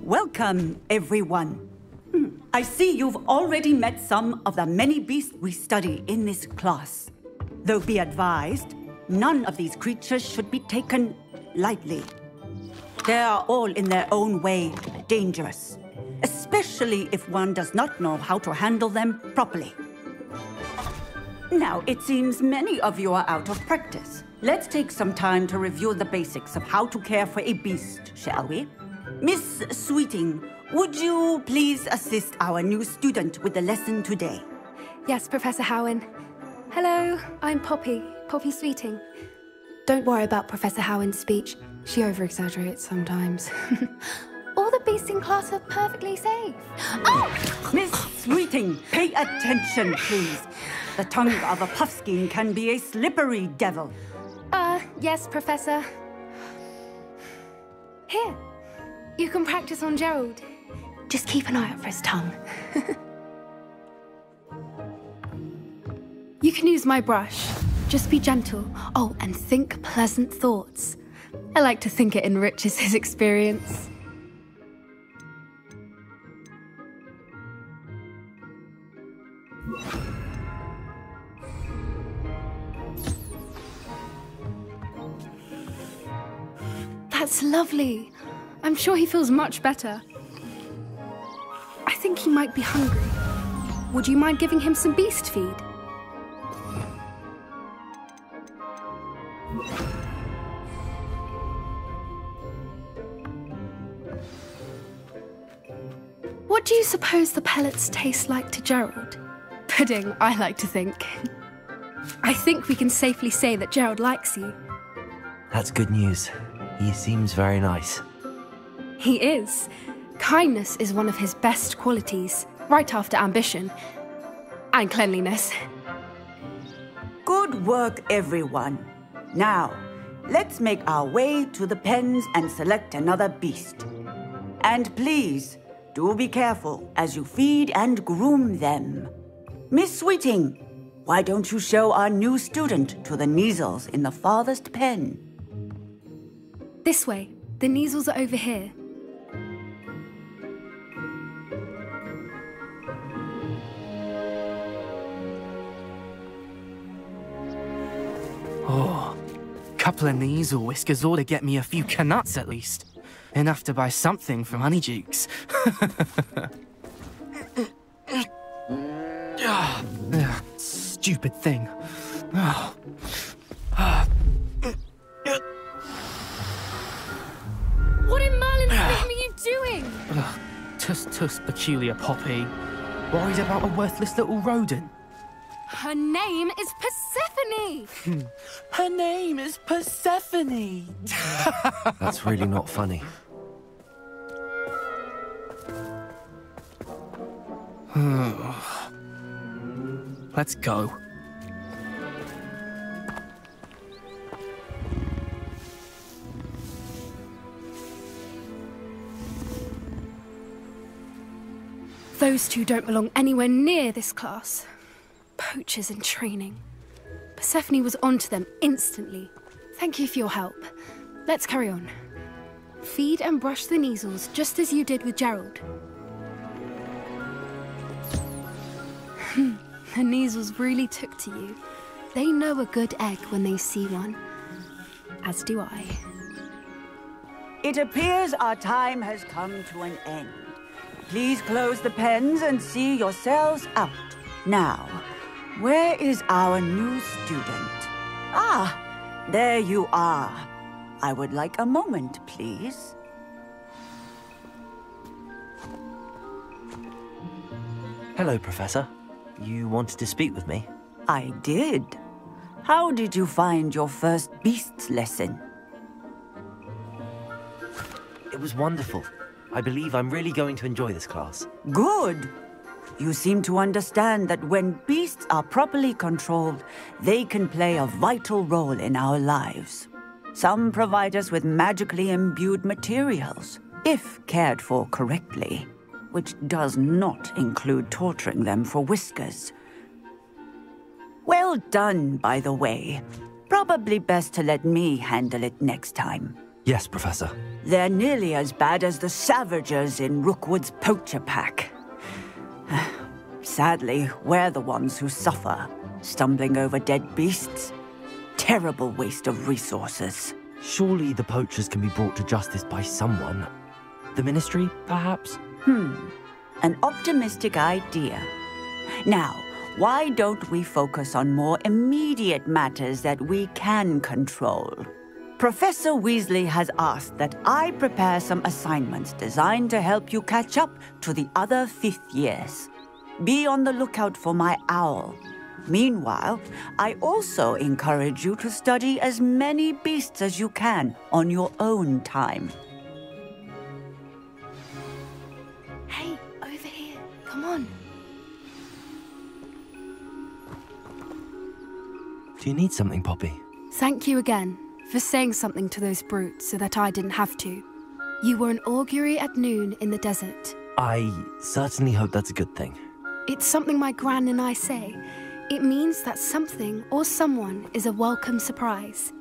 Welcome, everyone. I see you've already met some of the many beasts we study in this class. Though be advised, none of these creatures should be taken lightly. They are all in their own way dangerous, especially if one does not know how to handle them properly. Now, it seems many of you are out of practice. Let's take some time to review the basics of how to care for a beast, shall we? Miss Sweeting, would you please assist our new student with the lesson today? Yes, Professor Howen. Hello, I'm Poppy Sweeting. Don't worry about Professor Howen's speech. She over-exaggerates sometimes. All the beasts in class are perfectly safe. Oh! Miss Sweeting, pay attention, please. The tongue of a puffskein can be a slippery devil. Yes, Professor. Here, you can practice on Gerald. Just keep an eye out for his tongue. You can use my brush. Just be gentle. Oh, and think pleasant thoughts. I like to think it enriches his experience. That's lovely. I'm sure he feels much better. I think he might be hungry. Would you mind giving him some beast feed? What do you suppose the pellets taste like to Gerald? Pudding, I like to think. I think we can safely say that Gerald likes you. That's good news. He seems very nice. He is. Kindness is one of his best qualities, right after ambition. And cleanliness. Good work, everyone. Now, let's make our way to the pens and select another beast. And please, do be careful as you feed and groom them. Miss Sweeting, why don't you show our new student to the Neasels in the farthest pen? This way. The Neasels are over here. Oh, couple of Neasel whiskers ought to get me a few canuts at least. Enough to buy something from Honeydukes. Stupid thing. What in Merlin's name are you doing? Tuss, peculiar Poppy. Worried about a worthless little rodent. Her name is Persephone! Her name is Persephone! That's really not funny. Let's go. Those two don't belong anywhere near this class. Poachers in training. Persephone was onto them instantly. Thank you for your help. Let's carry on. Feed and brush the Neasels just as you did with Gerald. The Neasels really took to you. They know a good egg when they see one. As do I. It appears our time has come to an end. Please close the pens and see yourselves out. Now, where is our new student? Ah, there you are. I would like a moment, please. Hello, Professor. You wanted to speak with me? I did. How did you find your first beasts lesson? It was wonderful. I believe I'm really going to enjoy this class. Good. You seem to understand that when beasts are properly controlled, they can play a vital role in our lives. Some provide us with magically imbued materials, if cared for correctly, which does not include torturing them for whiskers. Well done, by the way. Probably best to let me handle it next time. Yes, Professor. They're nearly as bad as the Savagers in Rookwood's poacher pack. Sadly, we're the ones who suffer, stumbling over dead beasts. Terrible waste of resources. Surely the poachers can be brought to justice by someone. The Ministry, perhaps? An optimistic idea. Now, why don't we focus on more immediate matters that we can control? Professor Weasley has asked that I prepare some assignments designed to help you catch up to the other 5th years. Be on the lookout for my owl. Meanwhile, I also encourage you to study as many beasts as you can on your own time. Hey, over here. Come on. Do you need something, Poppy? Thank you again for saying something to those brutes so that I didn't have to. You were an augury at noon in the desert. I certainly hope that's a good thing. It's something my gran and I say. It means that something or someone is a welcome surprise.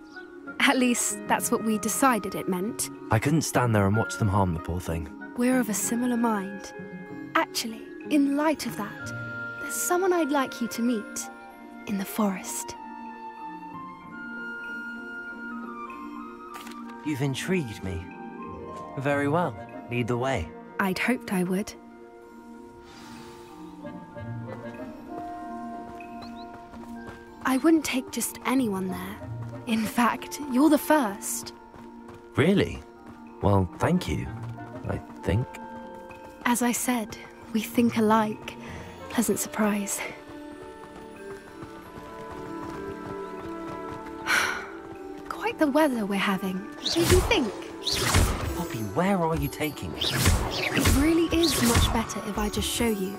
At least, that's what we decided it meant. I couldn't stand there and watch them harm the poor thing. We're of a similar mind. Actually, in light of that, there's someone I'd like you to meet in the forest. You've intrigued me. Very well. Lead the way. I'd hoped I would. I wouldn't take just anyone there. In fact, you're the first. Really? Well, thank you, I think. As I said, we think alike. Pleasant surprise. Quite the weather we're having. What do you think? Poppy, where are you taking me? It really is much better if I just show you.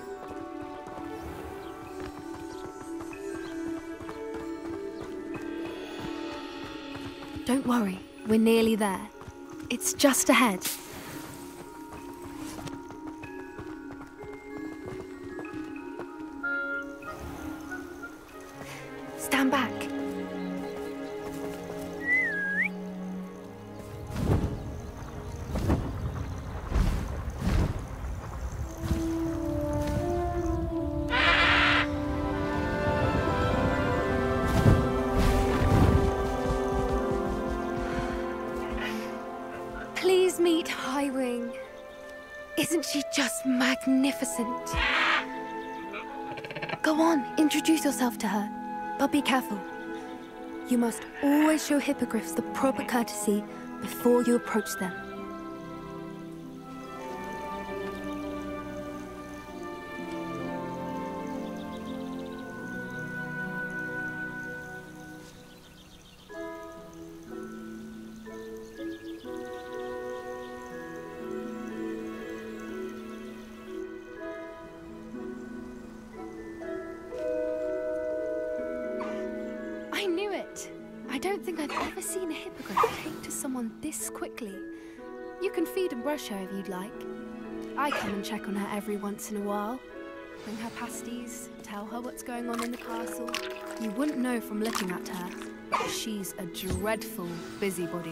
Don't worry, we're nearly there. It's just ahead. Stand back. Please meet Highwing. Isn't she just magnificent? Go on, introduce yourself to her. But be careful. You must always show hippogriffs the proper courtesy before you approach them. I knew it! I don't think I've ever seen a hippogriff take to someone this quickly. You can feed and brush her if you'd like. I come and check on her every once in a while. Bring her pasties, tell her what's going on in the castle. You wouldn't know from looking at her, but she's a dreadful busybody.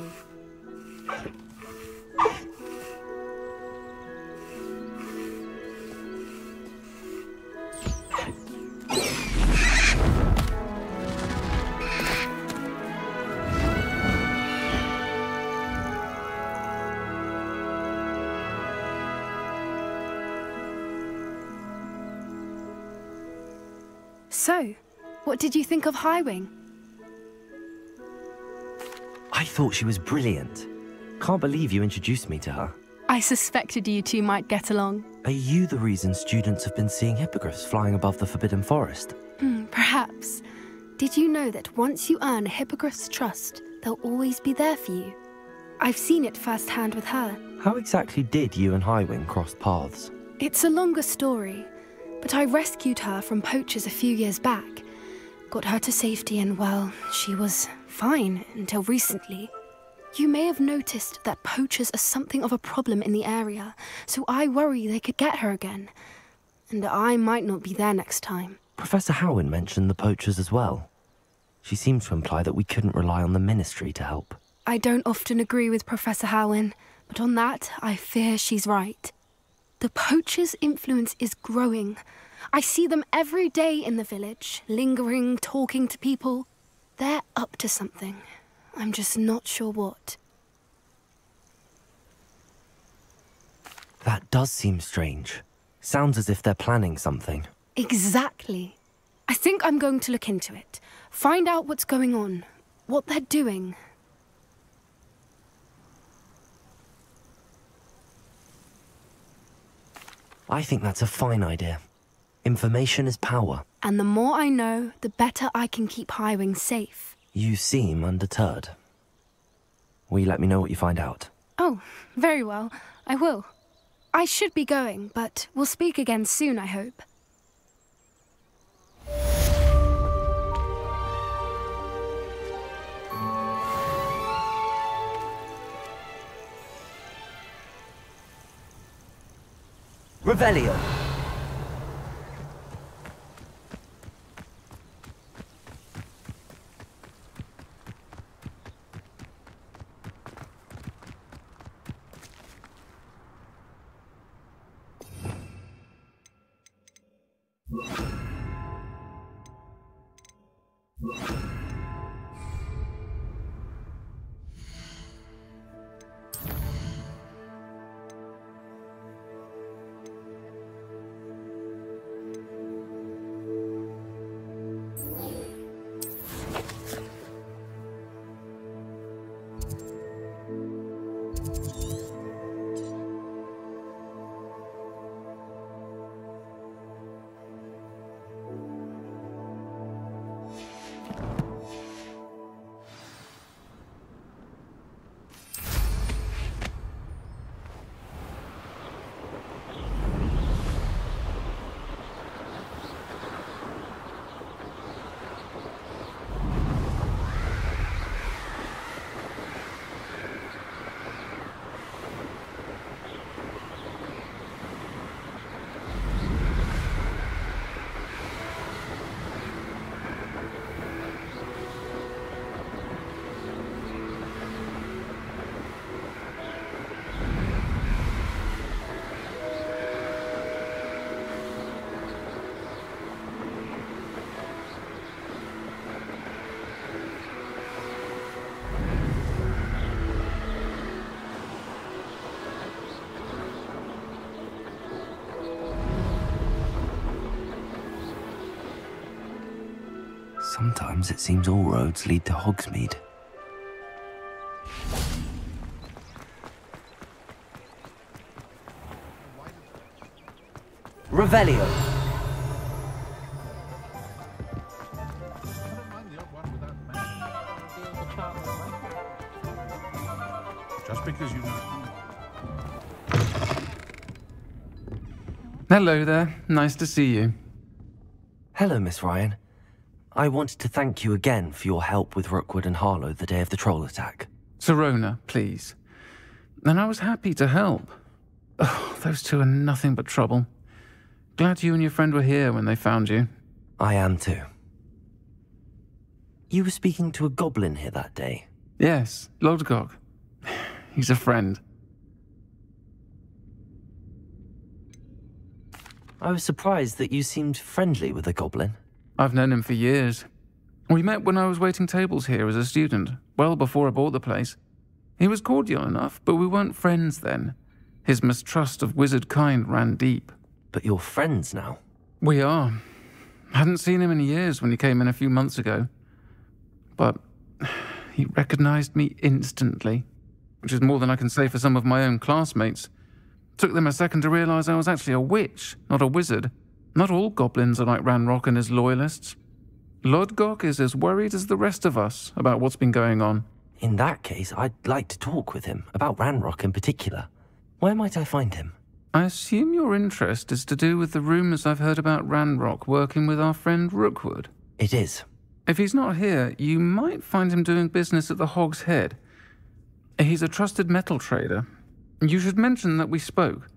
So, what did you think of Highwing? I thought she was brilliant. Can't believe you introduced me to her. I suspected you two might get along. Are you the reason students have been seeing hippogriffs flying above the Forbidden Forest? Perhaps. Did you know that once you earn a hippogriff's trust, they'll always be there for you? I've seen it firsthand with her. How exactly did you and Highwing cross paths? It's a longer story, but I rescued her from poachers a few years back. Got her to safety and, well, she was fine until recently. You may have noticed that poachers are something of a problem in the area, so I worry they could get her again. And I might not be there next time. Professor Howin mentioned the poachers as well. She seemed to imply that we couldn't rely on the Ministry to help. I don't often agree with Professor Howin, but on that, I fear she's right. The poachers' influence is growing. I see them every day in the village, lingering, talking to people. They're up to something. I'm just not sure what. That does seem strange. Sounds as if they're planning something. Exactly. I think I'm going to look into it. Find out what's going on, what they're doing. I think that's a fine idea. Information is power. And the more I know, the better I can keep Highwing safe. You seem undeterred. Will you let me know what you find out? Oh, very well. I will. I should be going, but we'll speak again soon, I hope. Revelio. Sometimes it seems all roads lead to Hogsmeade. Revelio. Just because you... Hello there. Nice to see you. Hello, Miss Ryan. I wanted to thank you again for your help with Rookwood and Harlow the day of the troll attack. Serona, please. And I was happy to help. Oh, those two are nothing but trouble. Glad you and your friend were here when they found you. I am too. You were speaking to a goblin here that day. Yes, Lodgok. He's a friend. I was surprised that you seemed friendly with the goblin. I've known him for years. We met when I was waiting tables here as a student, well before I bought the place. He was cordial enough, but we weren't friends then. His mistrust of wizard kind ran deep. But you're friends now? We are. Hadn't seen him in years when he came in a few months ago. But he recognized me instantly, which is more than I can say for some of my own classmates. Took them a second to realize I was actually a witch, not a wizard. Not all goblins are like Ranrock and his loyalists. Lodgok is as worried as the rest of us about what's been going on. In that case, I'd like to talk with him, about Ranrock in particular. Where might I find him? I assume your interest is to do with the rumors I've heard about Ranrock working with our friend Rookwood. It is. If he's not here, you might find him doing business at the Hog's Head. He's a trusted metal trader. You should mention that we spoke.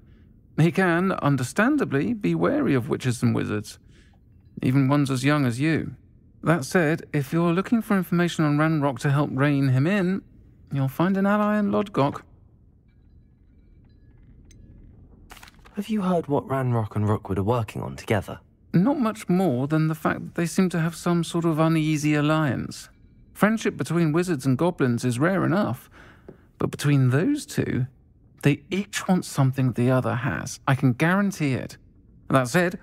He can, understandably, be wary of witches and wizards, even ones as young as you. That said, if you're looking for information on Ranrock to help rein him in, you'll find an ally in Lodgok. Have you heard what Ranrock and Rookwood are working on together? Not much more than the fact that they seem to have some sort of uneasy alliance. Friendship between wizards and goblins is rare enough, but between those two, they each want something the other has. I can guarantee it. That said,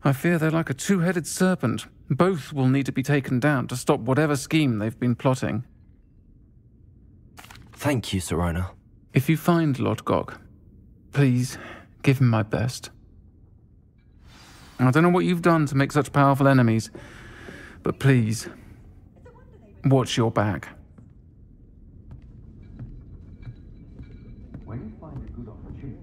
I fear they're like a two-headed serpent. Both will need to be taken down to stop whatever scheme they've been plotting. Thank you, Sirona. If you find Lodgok, please give him my best. I don't know what you've done to make such powerful enemies, but please, watch your back. When you find a good opportunity,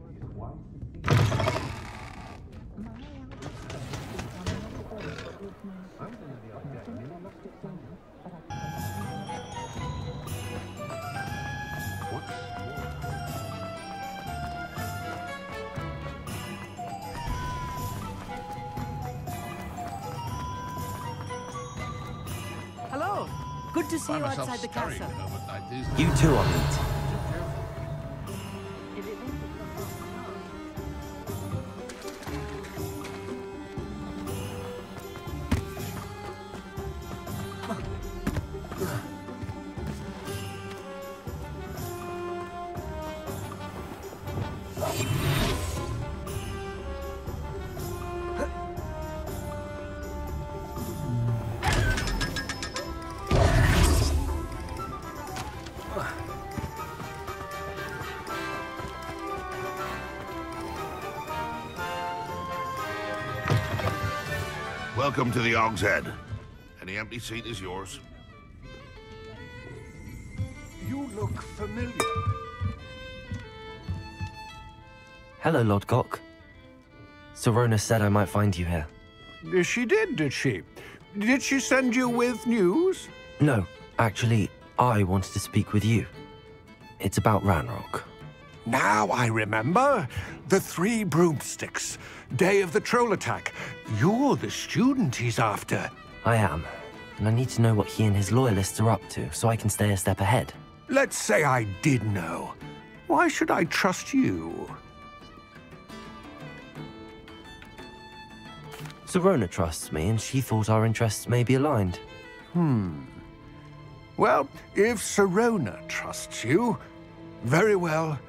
Hello. Good to see you myself outside the scurrying castle. over like this. You too, Amit. Welcome to the Og's Head. Any empty seat is yours. You look familiar. Hello, Lodgok. Sirona said I might find you here. She did she? Did she send you with news? No, actually, I wanted to speak with you. It's about Ranrock. Now I remember. The 3 broomsticks. Day of the troll attack. You're the student he's after. I am, and I need to know what he and his loyalists are up to so I can stay a step ahead. Let's say I did know. Why should I trust you? Sirona trusts me, and she thought our interests may be aligned. Well, if Sirona trusts you, very well.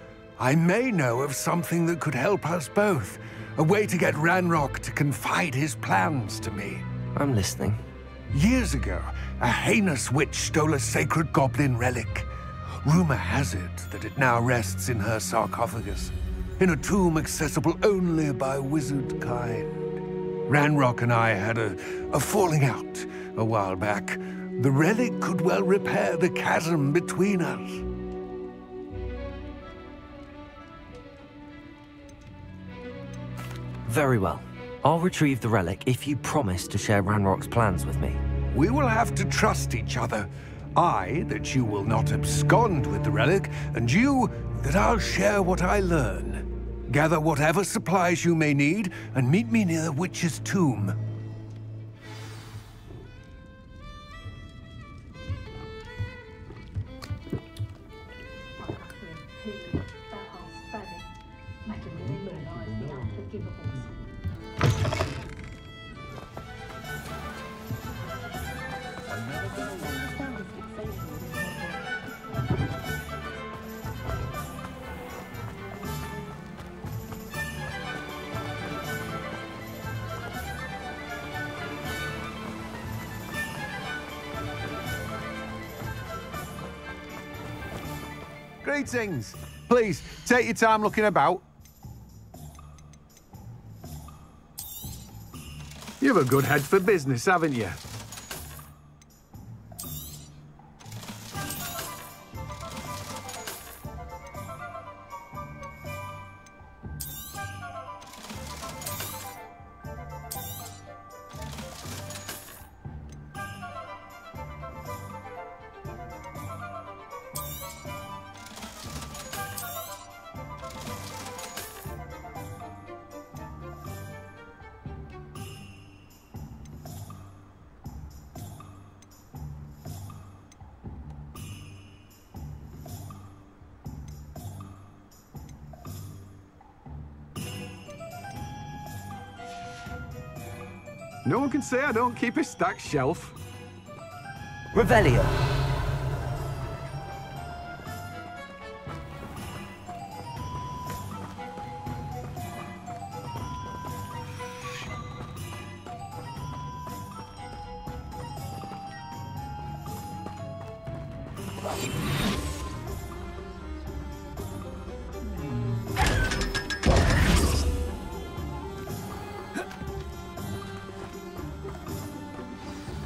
I may know of something that could help us both. A way to get Ranrock to confide his plans to me. I'm listening. Years ago, a heinous witch stole a sacred goblin relic. Rumor has it that it now rests in her sarcophagus, in a tomb accessible only by wizard kind. Ranrock and I had a falling out a while back. The relic could well repair the chasm between us. Very well. I'll retrieve the relic if you promise to share Ranrock's plans with me. We will have to trust each other. I, that you will not abscond with the relic, and you, that I'll share what I learn. Gather whatever supplies you may need, and meet me near the witch's tomb. Greetings. Please, take your time looking about. You've a good head for business, haven't you? No one can say I don't keep a stacked shelf. Revelio.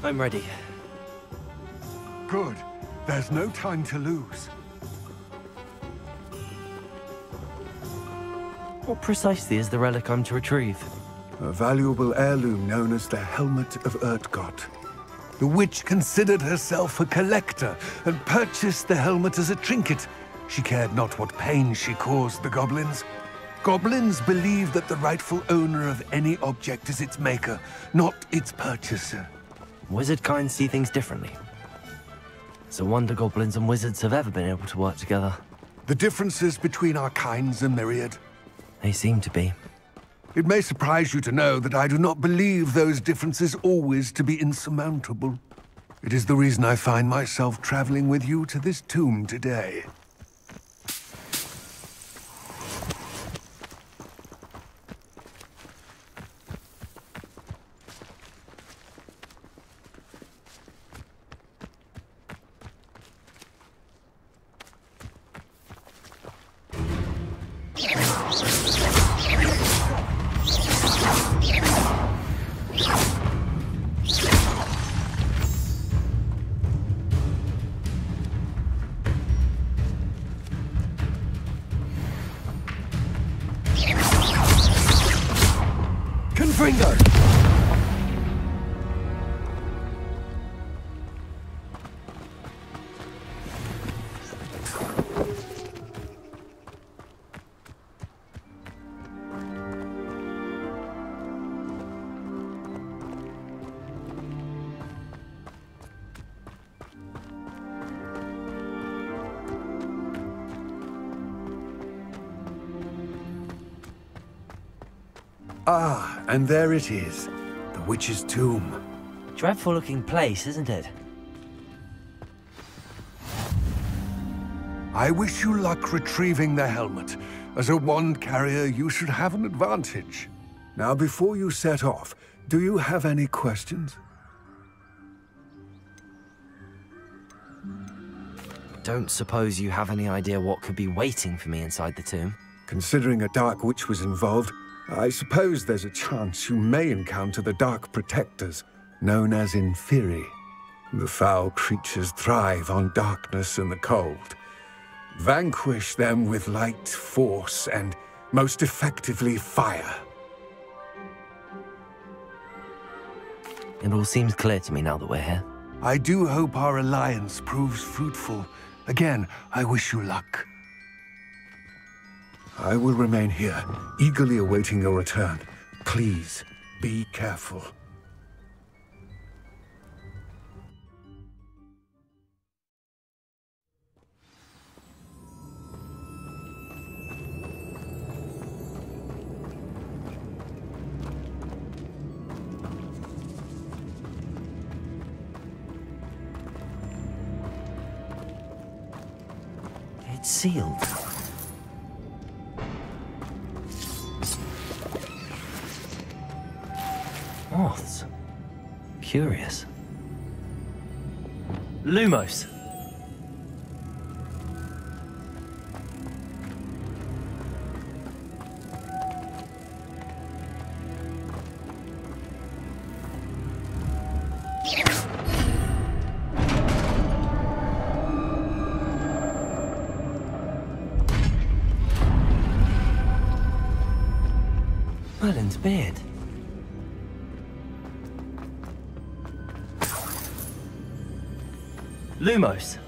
I'm ready. Good. There's no time to lose. What precisely is the relic I'm to retrieve? A valuable heirloom known as the Helmet of Urtgott. The witch considered herself a collector and purchased the helmet as a trinket. She cared not what pain she caused the goblins. Goblins believe that the rightful owner of any object is its maker, not its purchaser. Wizard kind see things differently. It's a wonder goblins and wizards have ever been able to work together. The differences between our kinds are myriad. They seem to be. It may surprise you to know that I do not believe those differences always to be insurmountable. It is the reason I find myself traveling with you to this tomb today. Confringo! Ah, and there it is. The witch's tomb. Dreadful looking place, isn't it? I wish you luck retrieving the helmet. As a wand carrier, you should have an advantage. Now, before you set off, do you have any questions? Don't suppose you have any idea what could be waiting for me inside the tomb? Considering a dark witch was involved, I suppose there's a chance you may encounter the Dark Protectors, known as Inferi. The foul creatures thrive on darkness and the cold. Vanquish them with light, force, and, most effectively, fire. It all seems clear to me now that we're here. I do hope our alliance proves fruitful. Again, I wish you luck. I will remain here, eagerly awaiting your return. Please, be careful. It's sealed. Moths. Curious. Lumos. Merlin's beard. Lumos.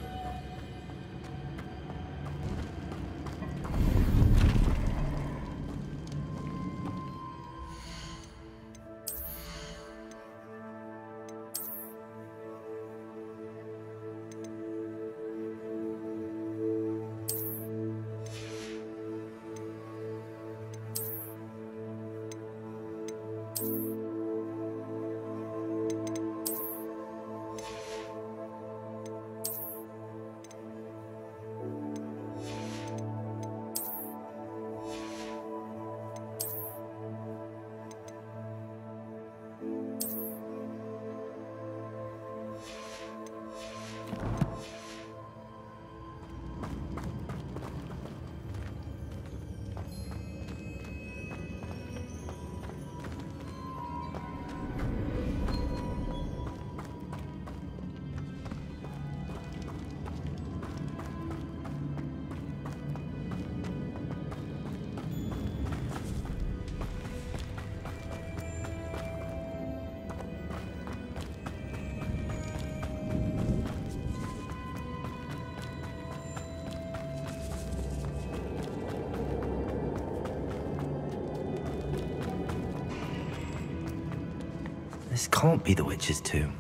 This can't be the witch's tomb.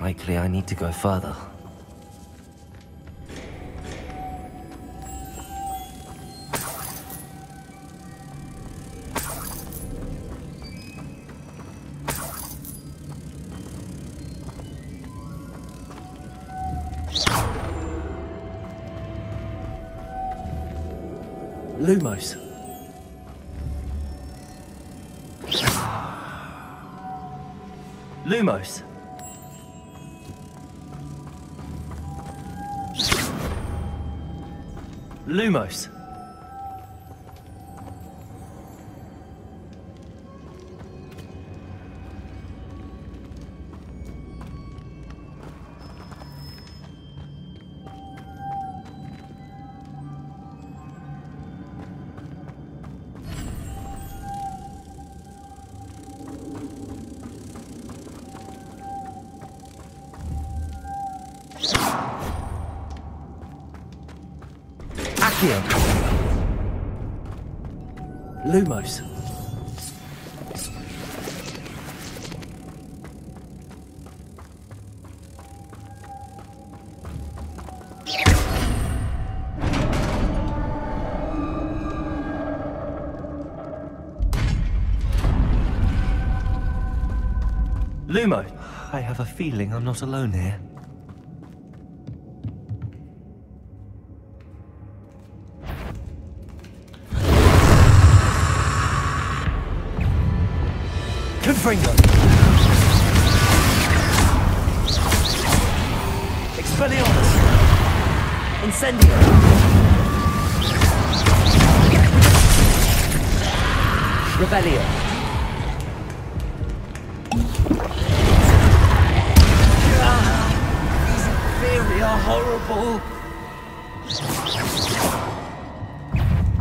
Likely I need to go further. Lumos. Lumos. Lumos. Lumos. Lumo. I have a feeling I'm not alone here. Confringo. Expelliarmus. Incendio. Rebellion. These inferi are horrible.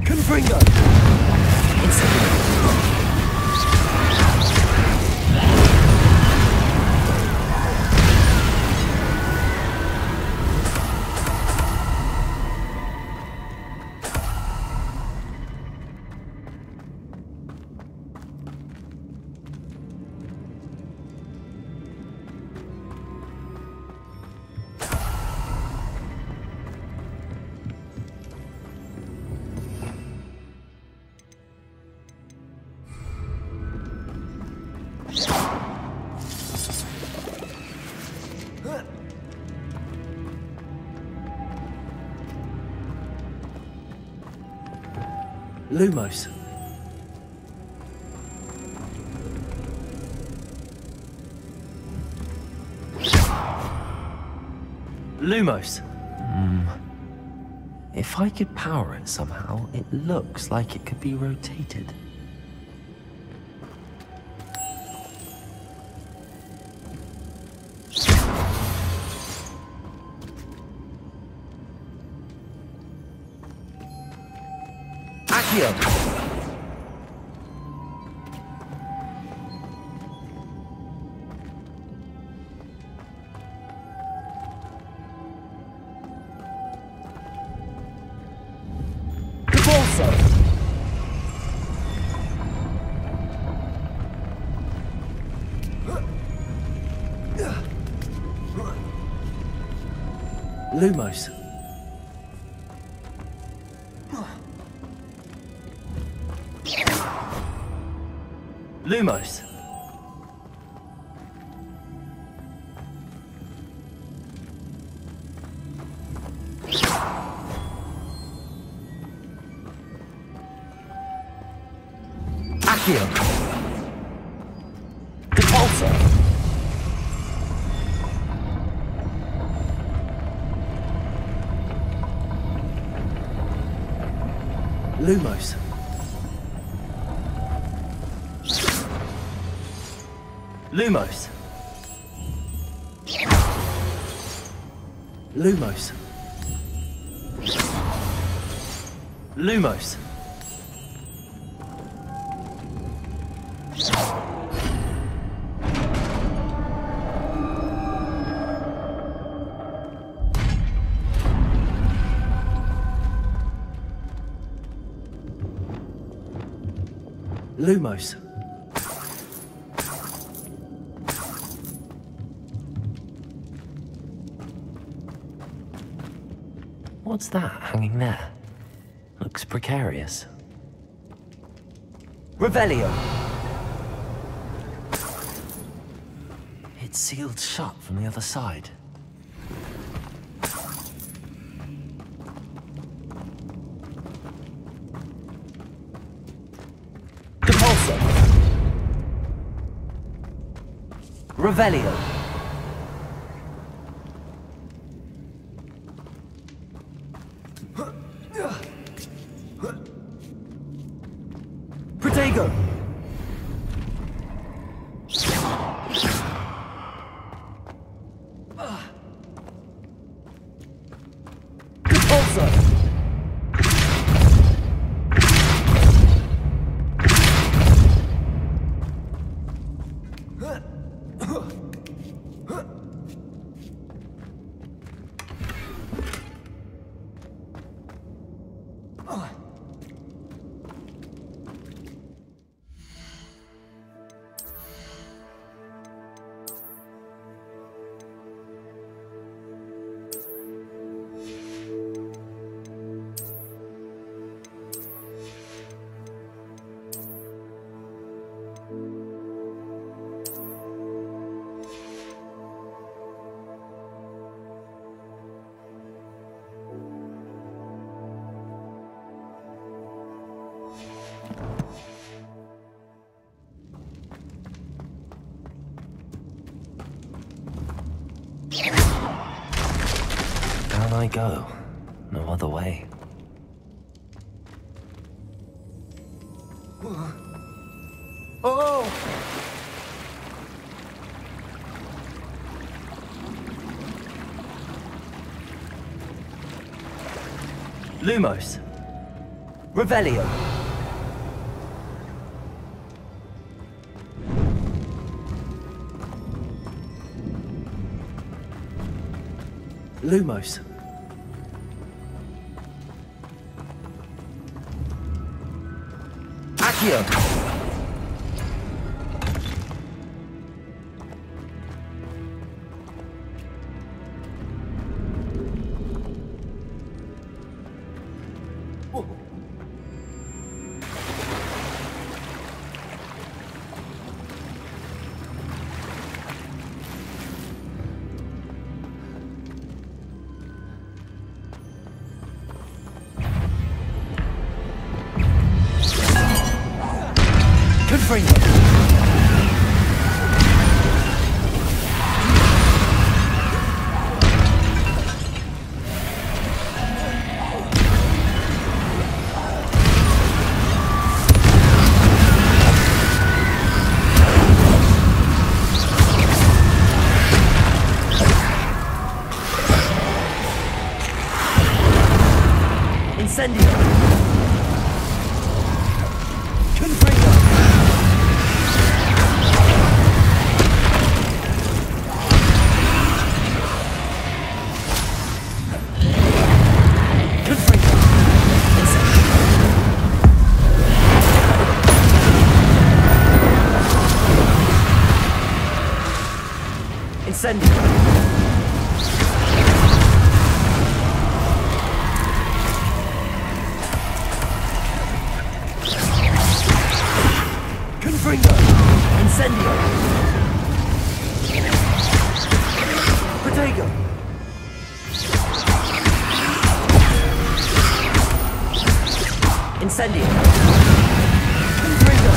Confringo. Incendio. Lumos. Lumos. If I could power it somehow, it looks like it could be rotated. Lumos. Lumos. Accio. Repulsor. Lumos. Lumos. Lumos. Lumos. Lumos. What's that hanging there? Looks precarious. Revelio! It's sealed shut from the other side. Depulso! Revelio! Protego! Depulso! Down I go. No other way. Oh! Lumos. Revelio. Lumos. Accio. Confringo. Incendio. Confringo. Incendio. Confringo. Incendio. Protego. Incendio. Confringo.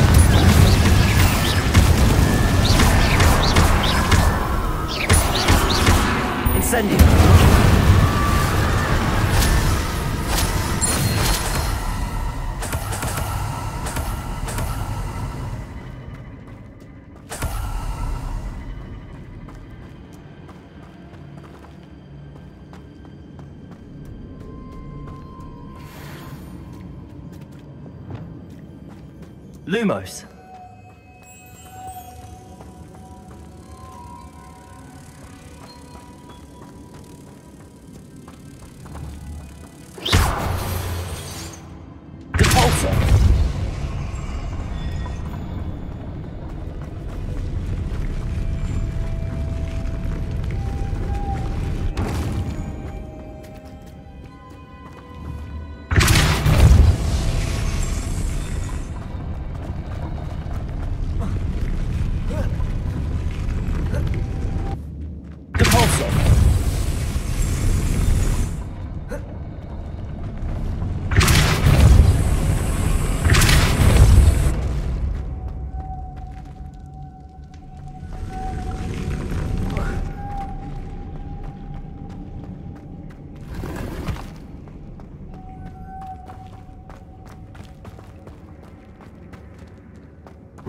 Incendio. Lumos. Depulso.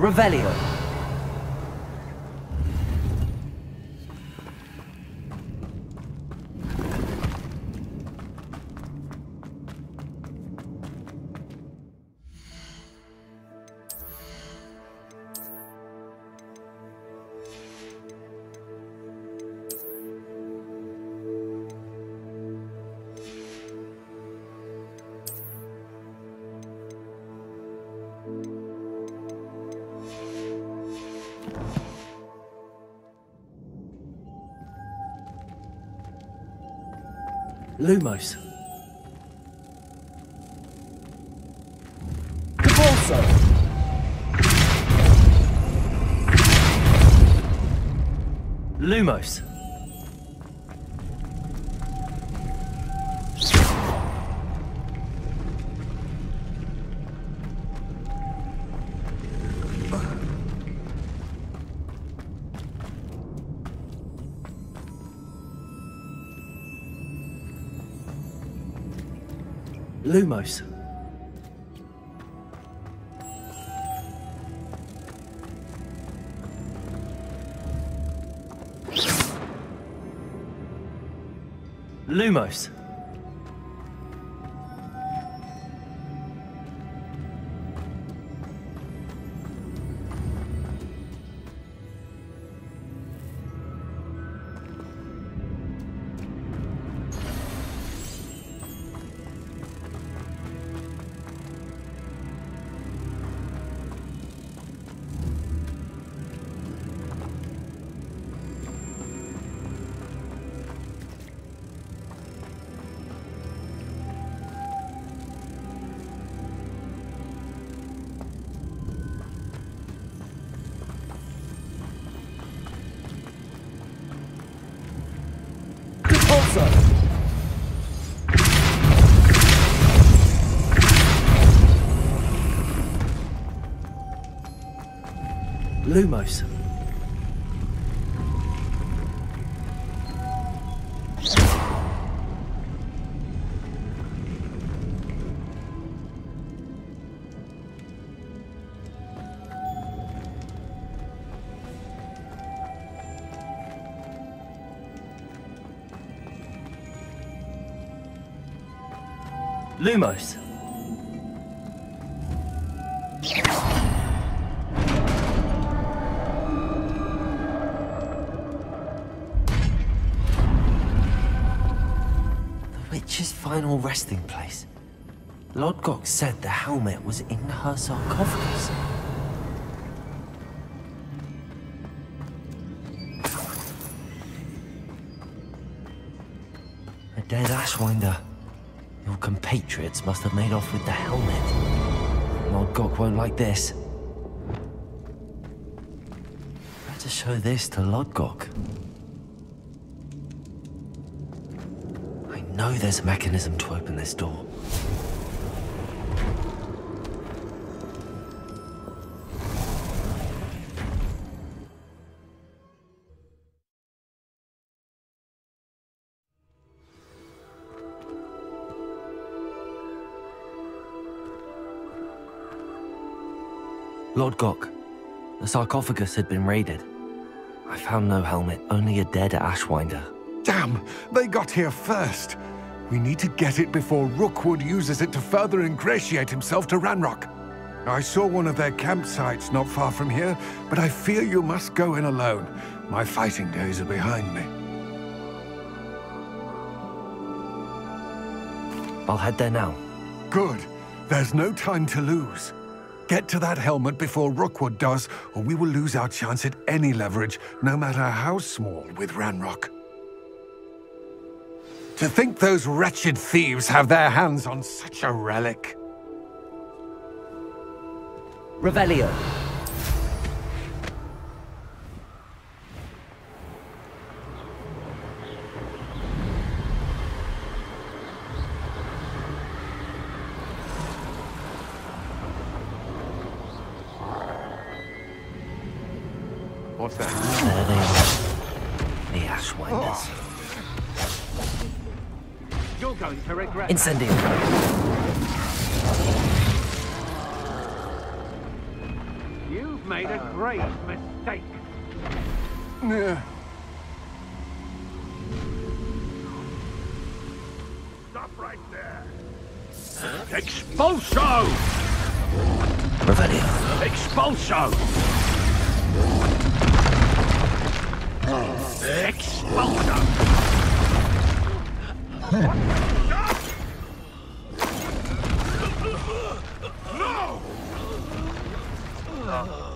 Revelio. Lumos. Cabalso. Lumos. Lumos. Lumos. Lumos. Lumos. The witch's final resting place. Lodgok said the helmet was in her sarcophagus. A dead Ashwinder. Your compatriots must have made off with the helmet. Lodgok won't like this. Better show this to Lodgok. I know there's a mechanism to open this door. Lodgok, the sarcophagus had been raided. I found no helmet, only a dead Ashwinder. Damn! They got here first. We need to get it before Rookwood uses it to further ingratiate himself to Ranrock. I saw one of their campsites not far from here, but I fear you must go in alone. My fighting days are behind me. I'll head there now. Good. There's no time to lose. Get to that helmet before Rookwood does, or we will lose our chance at any leverage, no matter how small, with Ranrock. To think those wretched thieves have their hands on such a relic. Revelio. What's that? There they are. The Ashwinders. You're going to regret Incendio. You've made a grave mistake. Stop right there. Expulso! Revelio. Expulso! Expulso! No!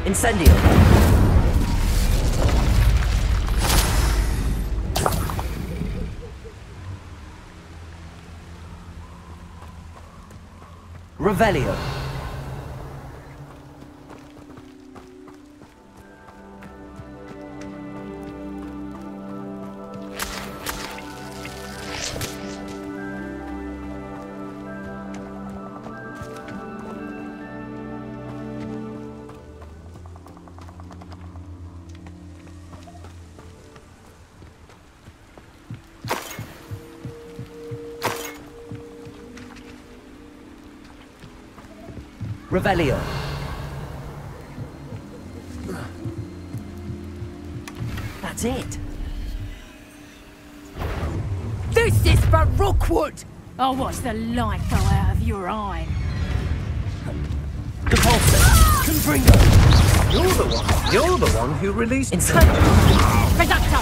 Incendio. Revelio. Revelio. That's it. This is for Rookwood! I'll watch the light go out of your eye. Depulso. Confringo. You're the one who released... Incendio. Reducto!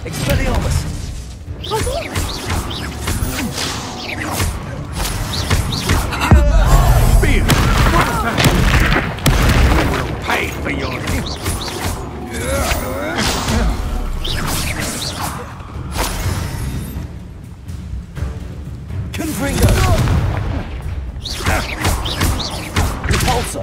Expelliarmus. Beer! What is that? You will pay for your gift. Confringo. Depulso.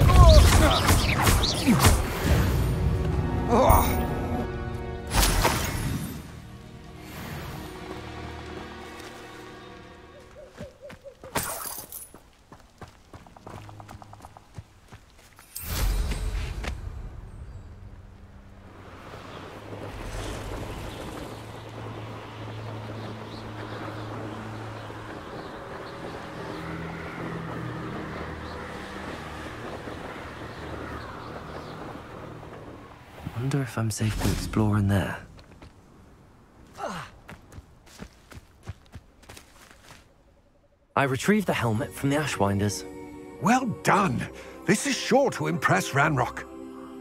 I wonder if I'm safe to explore in there. I retrieved the helmet from the Ashwinders. Well done. This is sure to impress Ranrock.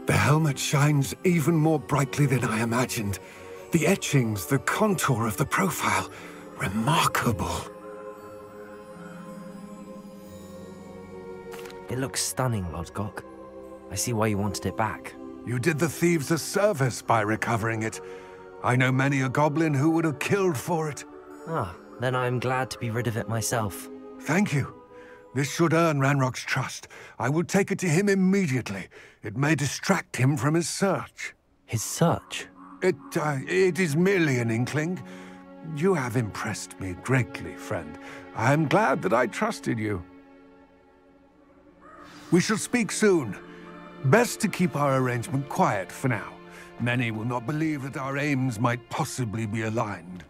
The helmet shines even more brightly than I imagined. The etchings, the contour of the profile. Remarkable. It looks stunning, Lodgok. I see why you wanted it back. You did the thieves a service by recovering it. I know many a goblin who would have killed for it. Ah, then I'm glad to be rid of it myself. Thank you. This should earn Ranrock's trust. I will take it to him immediately. It may distract him from his search. His search? It is merely an inkling. You have impressed me greatly, friend. I'm glad that I trusted you. We shall speak soon. Best to keep our arrangement quiet for now. Many will not believe that our aims might possibly be aligned.